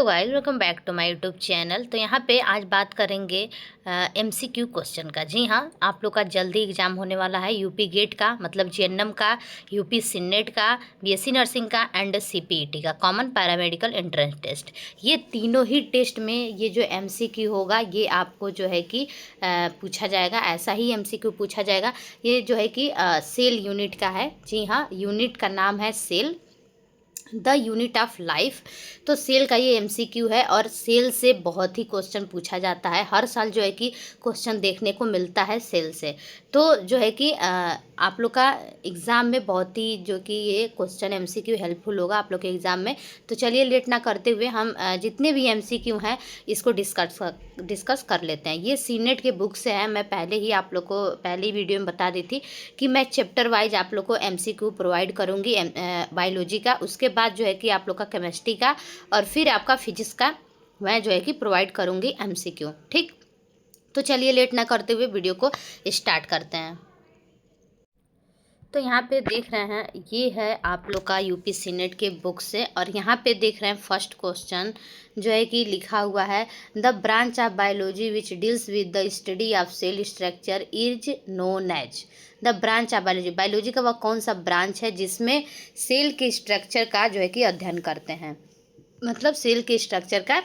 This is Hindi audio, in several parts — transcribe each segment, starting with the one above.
Hello guys, welcome back to my YouTube channel. तो यहाँ पे आज बात करेंगे एमसीक्यू क्वेश्चन का। जी हाँ, आप लोग का जल्दी एग्जाम होने वाला है यूपी गेट का, मतलब जीएनएम का, यूपी सिनेट का, बीएससी नर्सिंग का एंड सीपीईटी का, कॉमन पैरामेडिकल एंट्रेंस टेस्ट। ये तीनों ही टेस्ट में ये जो एमसीक्यू होगा ये आपको जो है कि पूछा जाएगा। ऐसा ही एमसीक्यू पूछा जाएगा। ये जो है कि सेल यूनिट का है। जी हाँ, यूनिट का नाम है cell, the unit of life. तो सेल का ये एमसीक्यू है और सेल से बहुत ही क्वेश्चन पूछा जाता है। हर साल जो है कि क्वेश्चन देखने को मिलता है सेल से। तो जो है कि आप लोग का एग्ज़ाम में बहुत ही जो कि ये क्वेश्चन एमसीक्यू हेल्पफुल होगा आप लोग के एग्ज़ाम में। तो चलिए लेट ना करते हुए हम जितने भी एमसीक्यू हैं इसको डिस्कस कर लेते हैं। ये सीनेट के बुक से है। मैं पहले ही आप लोग को पहली वीडियो में बता दी थी कि मैं चैप्टर वाइज आप लोग को एमसीक्यू प्रोवाइड करूँगी बायोलॉजी का, उसके बाद जो है कि आप लोग का केमिस्ट्री का और फिर आपका फिजिक्स का मैं जो है कि प्रोवाइड करूँगी एमसीक्यू। ठीक, तो चलिए लेट ना करते हुए वीडियो को स्टार्ट करते हैं। तो यहाँ पे देख रहे हैं ये है आप लोग का यूपी सीनेट के बुक से, और यहाँ पे देख रहे हैं फर्स्ट क्वेश्चन जो है कि लिखा हुआ है the branch of biology which deals with the study of cell structure is known as. The branch of biology, biology का वह कौन सा ब्रांच है जिसमें सेल के स्ट्रक्चर का जो है कि अध्ययन करते हैं, मतलब सेल के स्ट्रक्चर का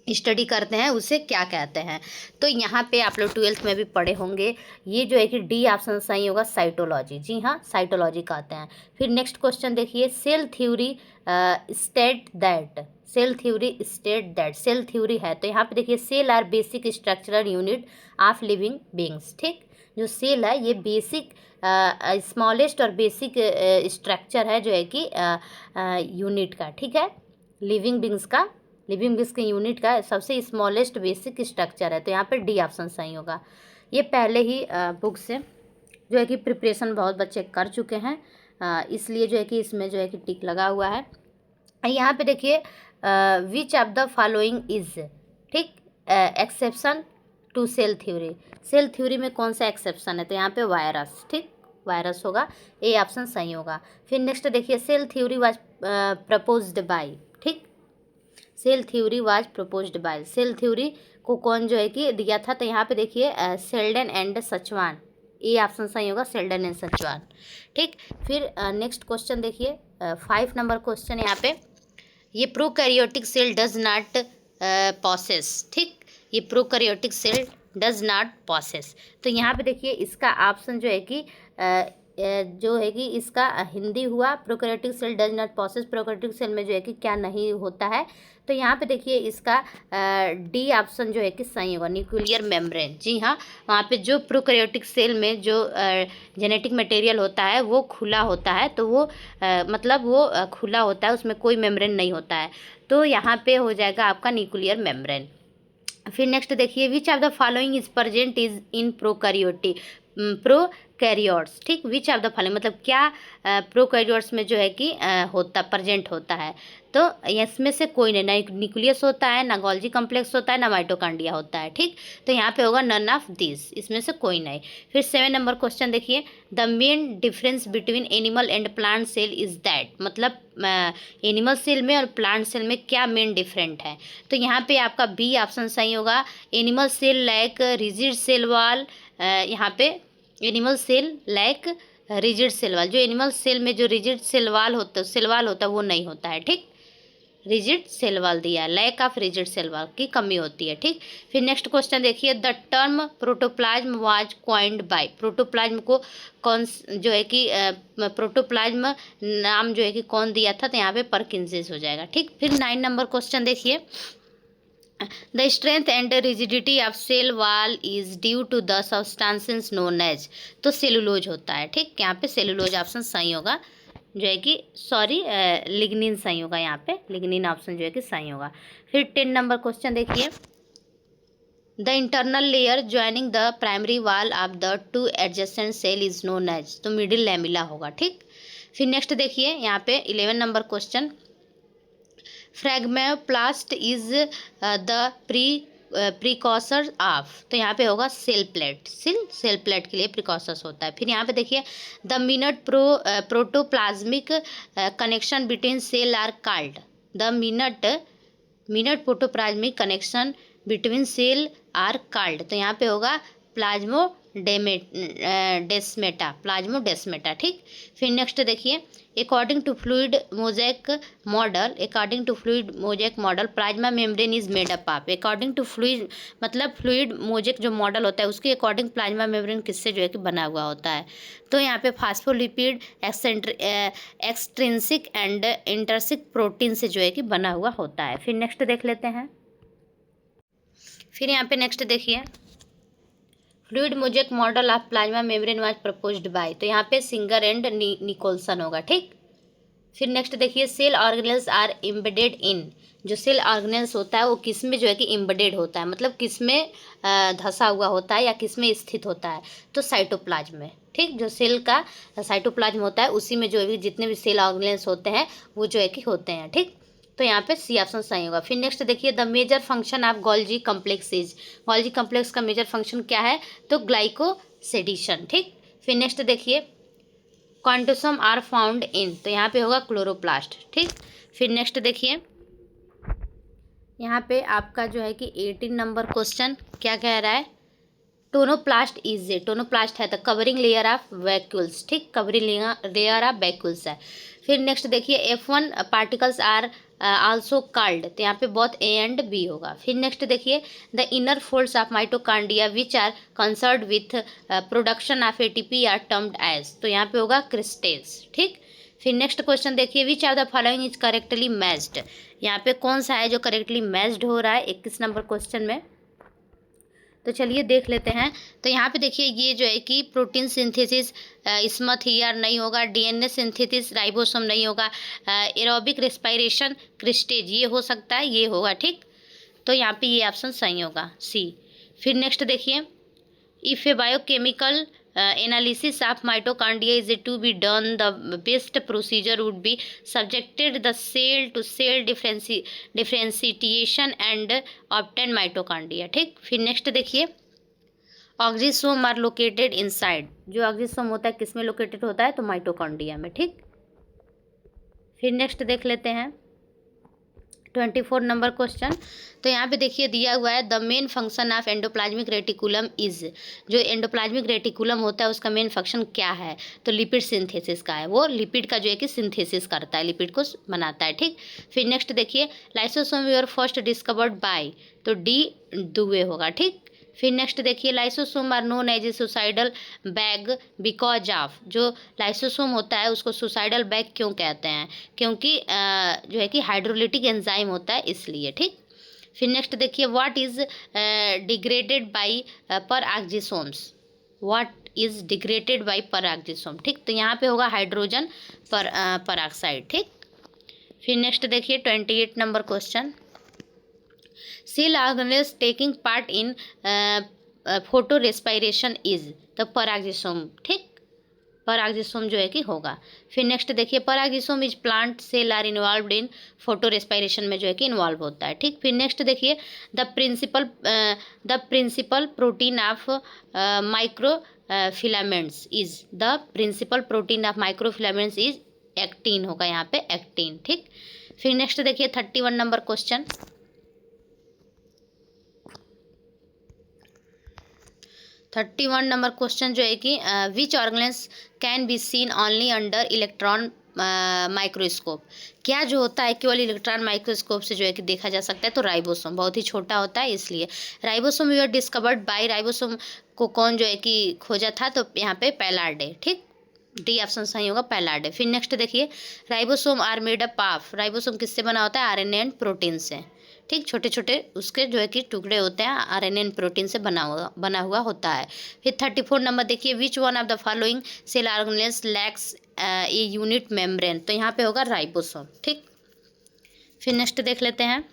स्टडी करते हैं, उसे क्या कहते हैं। तो यहाँ पे आप लोग 12th में भी पढ़े होंगे। ये जो है कि डी ऑप्शन सही होगा, साइटोलॉजी। जी हाँ, साइटोलॉजी कहते हैं। फिर नेक्स्ट क्वेश्चन देखिए, cell theory state that, cell theory state that, cell theory है तो यहाँ पे देखिए cell are basic structural unit of living beings. ठीक, जो सेल है ये बेसिक स्मॉलेस्ट और बेसिक स्ट्रक्चर है जो है कि यूनिट का। ठीक है, लिविंग बींग्स का, लिविंग बींग्स के यूनिट का सबसे स्मॉलेस्ट बेसिक स्ट्रक्चर है। तो यहाँ पे डी ऑप्शन सही होगा। ये पहले ही बुक से जो है कि प्रिपरेशन बहुत बच्चे कर चुके हैं, इसलिए जो है कि इसमें जो है कि टिक लगा हुआ है। यहाँ पे देखिए which of the following is, ठीक, exception to cell theory. Cell theory में कौन सा एक्सेप्शन है, तो यहाँ पे वायरस। ठीक, वायरस होगा, ए ऑप्शन सही होगा। फिर नेक्स्ट देखिए cell theory was proposed by. ठीक, cell theory was proposed by, cell theory को कौन जो है कि दिया था, तो यहाँ पे देखिए सेल्डन एंड सचवान, ए ऑप्शन सही होगा, सेल्डन एंड सचवान। ठीक, फिर नेक्स्ट क्वेश्चन देखिए 5 नंबर क्वेश्चन यहाँ पे, ये prokaryotic cell does not possess. ठीक, ये prokaryotic cell does not possess. तो यहाँ पे देखिए इसका ऑप्शन जो है कि जो है कि इसका हिंदी हुआ prokaryotic cell does not possess. Prokaryotic cell में जो है कि क्या नहीं होता है, तो यहाँ पे देखिए इसका डी ऑप्शन जो है कि सही होगा, न्यूक्लियर मेम्ब्रेन। जी हाँ, वहाँ पे जो प्रोकैरियोटिक सेल में जो जेनेटिक मटेरियल होता है वो खुला होता है, तो वो मतलब वो खुला होता है, उसमें कोई मेम्ब्रेन नहीं होता है, तो यहाँ पे हो जाएगा आपका न्यूक्लियर मेम्ब्रेन। फिर नेक्स्ट देखिए which of the following is present is in prokaryotes. ठीक, विच ऑफ द फॉलोइंग मतलब क्या प्रोकैरियोट्स में जो है कि होता प्रेजेंट होता है, तो इसमें से कोई नहीं, ना न्यूक्लियस होता है, ना गोल्जी कॉम्प्लेक्स होता है, ना माइटोकॉन्ड्रिया होता है। ठीक, तो यहाँ पे होगा नन ऑफ दिस, इसमें से कोई नहीं। फिर 7 नंबर क्वेश्चन देखिए the main difference between animal and plant cell is that, मतलब एनिमल सेल में और प्लांट सेल में क्या मेन डिफरेंट है, तो यहाँ पे आपका बी ऑप्शन सही होगा, animal cell like rigid cell wall. यहाँ पे animal cell like rigid cell wall, जो एनिमल सेल में जो रिजिड सेल वॉल होता है वो नहीं होता है। ठीक, रिजिड सेल वॉल दिया है, lack of rigid cell wall की कमी होती है। ठीक, फिर नेक्स्ट क्वेश्चन देखिए the term protoplasm was coined by, protoplasm को कौन जो है कि प्रोटोप्लाज्म नाम जो है कि कौन दिया था, तो यहाँ पे परकिंसेस हो जाएगा। ठीक, फिर 9 नंबर क्वेश्चन देखिए the strength and rigidity of cell wall is due to the substances known as, तो सेलुलोज होता है। ठीक, यहाँ पे सेलुलोज ऑप्शन सही होगा, जो है कि सॉरी लिग्निन सही होगा, यहाँ पे लिग्निन ऑप्शन जो है कि सही होगा। फिर 10 नंबर क्वेश्चन देखिए the internal layer joining the primary wall of the two adjacent cell is known as, तो मिडिल लैमिला होगा। ठीक, फिर नेक्स्ट देखिए यहाँ पे 11 number question phragmoplast is the precursor of, तो यहाँ पे होगा सेल प्लेट, सेल प्लेट के लिए प्रिकॉसर्स होता है। फिर यहाँ पे देखिए the minute protoplasmic connection between cell are called, the minute minute protoplasmic connection between cell are called, तो यहाँ पे होगा प्लाज्मोडेस्मेटा। ठीक, फिर नेक्स्ट देखिए, according to fluid mosaic model plasma membrane is made up of. According to fluid मतलब फ्लूइड मोज़ेक जो मॉडल होता है उसके अकॉर्डिंग प्लाज्मा मेम्ब्रेन किससे जो है कि बना हुआ होता है, तो यहाँ पे फास्फोलिपिड एक्सट्रिंसिक एंड इंटर्सिक प्रोटीन से जो है कि बना हुआ होता है। फिर नेक्स्ट देख लेते हैं। फिर यहाँ पे नेक्स्ट देखिए, fluid mosaic model of plasma membrane was proposed bye, तो यहाँ पे सिंगर एंड निकोलसन होगा। ठीक, फिर नेक्स्ट देखिए, cell organelles are embedded in, जो सेल ऑर्गेनेल्स होता है वो किस में जो है कि एम्बेडेड होता है, मतलब किस में धंसा हुआ होता है या किस में स्थित होता है, तो साइटोप्लाज्म में। ठीक, जो सेल का साइटोप्लाज्म होता है उसी में जो है जितने भी सेल ऑर्गेनेल्स होते हैं वो जो है कि होते हैं। ठीक, तो यहाँ पे सी ऑप्शन सही होगा। फिर नेक्स्ट देखिए, the major function of Golgi complex is, Golgi complex का मेजर फंक्शन क्या है, तो ग्लाइकोसेडिशन। ठीक, फिर नेक्स्ट देखिए, क्वांटोसोम आर फाउंड इन, तो यहाँ पे होगा क्लोरोप्लास्ट। ठीक, फिर नेक्स्ट देखिए, यहाँ पे आपका जो है कि 18 नंबर क्वेश्चन क्या कह रहा है, टोनोप्लास्ट इज ए, टोनोप्लास्ट है तो कवरिंग लेयर ऑफ वैक्यूल्स। ठीक, कवरिंग लेयर ऑफ वैक्यूल्स है। फिर नेक्स्ट देखिए, F1 particles are also called, तो यहाँ पे बहुत ए एंड बी होगा। फिर नेक्स्ट देखिए, the inner folds of mitochondria which are concerned with production of ATP are termed as, तो यहाँ पे होगा क्रिस्टेल्स। ठीक, फिर नेक्स्ट क्वेश्चन देखिए, which are the following is correctly matched, यहाँ पे कौन सा है जो करेक्टली मैच्ड हो रहा है 21 नंबर क्वेश्चन में, तो चलिए देख लेते हैं। तो यहाँ पे देखिए, ये जो है कि प्रोटीन सिंथेसिस इसमथ ईयर नहीं होगा, डीएनए सिंथेसिस राइबोसोम नहीं होगा, एरोबिक रेस्पिरेशन क्रिस्टेज ये हो सकता है, ये होगा। ठीक, तो यहाँ पे ये ऑप्शन सही होगा, सी। फिर नेक्स्ट देखिए, if A biochemical analysis of mitochondria is to be done, the best procedure would be subjected the cell to cell differentiation and obtain mitochondria। ठीक, फिर नेक्स्ट देखिए, ऑक्सीसोम आर लोकेटेड इनसाइड, जो ऑक्सीसोम होता है किस में लोकेटेड होता है, तो माइटोकॉन्ड्रिया में। ठीक, फिर नेक्स्ट देख लेते हैं 24 नंबर क्वेश्चन। तो यहाँ पे देखिए दिया हुआ है, the main function of endoplasmic reticulum is, जो एंडोप्लाज्मिक रेटिकुलम होता है उसका मेन फंक्शन क्या है, तो लिपिड सिंथेसिस का है, वो लिपिड का जो है कि सिंथेसिस करता है, लिपिड को बनाता है। ठीक, फिर नेक्स्ट देखिए, lysosome were first discovered by, तो डी दुवे होगा। ठीक, फिर नेक्स्ट देखिए, lysosome are known as a suicidal bag because of, जो लाइसोसोम होता है उसको सुसाइडल बैग क्यों कहते हैं, क्योंकि जो है कि हाइड्रोलिटिक एंजाइम होता है इसलिए। ठीक, फिर नेक्स्ट देखिए, what is degraded by peroxisomes, what is degraded by peroxisome. ठीक, तो यहाँ पे होगा हाइड्रोजन परऑक्साइड। ठीक, फिर नेक्स्ट देखिए 28 number question, cell organelles taking part in photo respiration is, तो परऑक्सीसोम। ठीक, परऑक्सीसोम जो है कि होगा। फिर नेक्स्ट देखिए, peroxisome is plant cell are involved in photo respiration में जो है कि इन्वॉल्व होता है। ठीक, फिर नेक्स्ट देखिए, the principal protein of microfilaments is, the principal protein of microfilaments is actin होगा यहाँ पे, एक्टिन। ठीक, फिर नेक्स्ट देखिए 31 नंबर क्वेश्चन, 31 नंबर क्वेश्चन जो है कि which organelles can be seen only under electron microscope, क्या जो होता है केवल इलेक्ट्रॉन माइक्रोस्कोप से जो है कि देखा जा सकता है, तो राइबोसोम, बहुत ही छोटा होता है इसलिए। Ribosome were discovered by, ribosome को कौन जो है कि खोजा था, तो यहाँ पे पैलार्डे। ठीक, डी ऑप्शन सही होगा, पैलार्डे। फिर नेक्स्ट देखिए, ribosome are made up of, ribosome किससे बना होता है, आरएनए एंड प्रोटीन से। ठीक, छोटे छोटे उसके जो है कि टुकड़े होते हैं, आरएनए एंड प्रोटीन से बना हुआ होता है। फिर 34 नंबर देखिए, which one of the following cell organelles lacks a unit membrane, तो यहाँ पे होगा राइबोसोम। ठीक, फिर नेक्स्ट देख लेते हैं,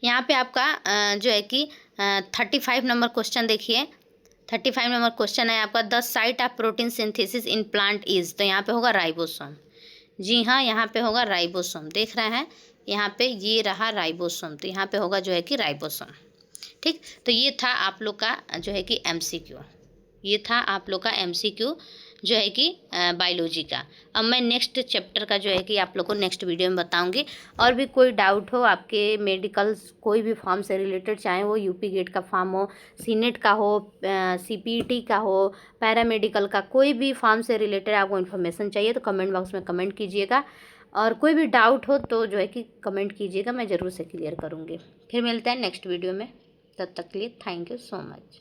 यहाँ पे आपका जो है कि 35 नंबर क्वेश्चन देखिए, 35 नंबर क्वेश्चन है आपका, the site of protein synthesis in plant is, तो यहाँ पे होगा राइबोसोम। जी हाँ, यहाँ पे होगा राइबोसोम, देख रहे हैं यहाँ पे ये रहा राइबोसोम, तो यहाँ पे होगा जो है कि राइबोसोम। ठीक, तो ये था आप लोग का जो है कि एमसीक्यू, ये था आप लोग का एमसीक्यू जो है कि बायोलॉजी का। अब मैं नेक्स्ट चैप्टर का जो है कि आप लोग को नेक्स्ट वीडियो में बताऊंगी। और भी कोई डाउट हो आपके मेडिकल कोई भी फॉर्म से रिलेटेड, चाहे वो यूपी गेट का फॉर्म हो, सीनेट का हो, सीपीटी का हो, पैरामेडिकल का, कोई भी फॉर्म से रिलेटेड आपको इन्फॉर्मेशन चाहिए तो कमेंट बॉक्स में कमेंट कीजिएगा। और कोई भी डाउट हो तो जो है कि कमेंट कीजिएगा, मैं ज़रूर से क्लियर करूँगी। फिर मिलते हैं नेक्स्ट वीडियो में, तब तक के लिए थैंक यू सो मच।